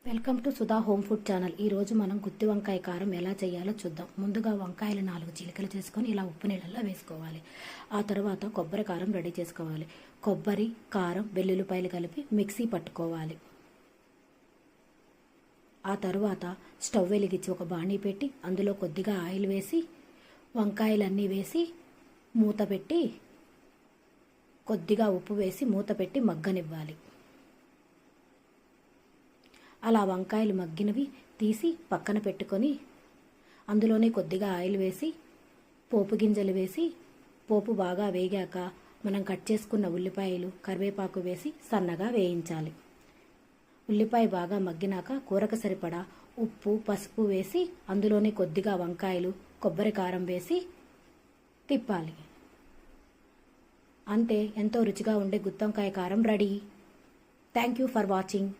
Welcome to Sudha home food channel. ఈరోజు మనం గుత్తి వంకాయ కారం ఎలా చేయాలో చూద్దాం. ముందుగా వంకాయలు 4 చీలికలు చేసుకొని ఇలా ఉప్పు నీళ్ళల్లో వేసుకోవాలి. ఆ తర్వాత కొబ్బరి కారం రెడీ చేసుకోవాలి. కొబ్బరి, కారం, వెల్లుల్లిపాయలు కలిపి మిక్సీ పట్టుకోవాలి. ఆ తర్వాత స్టవ్ వెలిగించి ఒక బాణీ పెట్టి అందులో కొద్దిగా ఆయిల్ వేసి వంకాయలన్నీ వేసి మూత పెట్టి కొద్దిగా ఉప్పు వేసి మూత పెట్టి మగ్గనివ్వాలి. అలా వంకాయలు మగ్గినవి తీసి పక్కన పెట్టుకొని అందులోనే కొద్దిగా ఆయిల్ వేసి పోపు గింజలు వేసి పోపు బాగా వేగాక మనం కట్ చేసుకున్న ఉల్లిపాయలు, కరివేపాకు వేసి సన్నగా వేయించాలి. ఉల్లిపాయ బాగా మగ్గినాక కూరకు సరిపడా ఉప్పు, పసుపు వేసి అందులోనే కొద్దిగా వంకాయలు, కొబ్బరి కారం వేసి తిప్పాలి. అంతే, ఎంతో రుచిగా ఉండే గుత్తి వంకాయ కారం ready. Thank you for watching.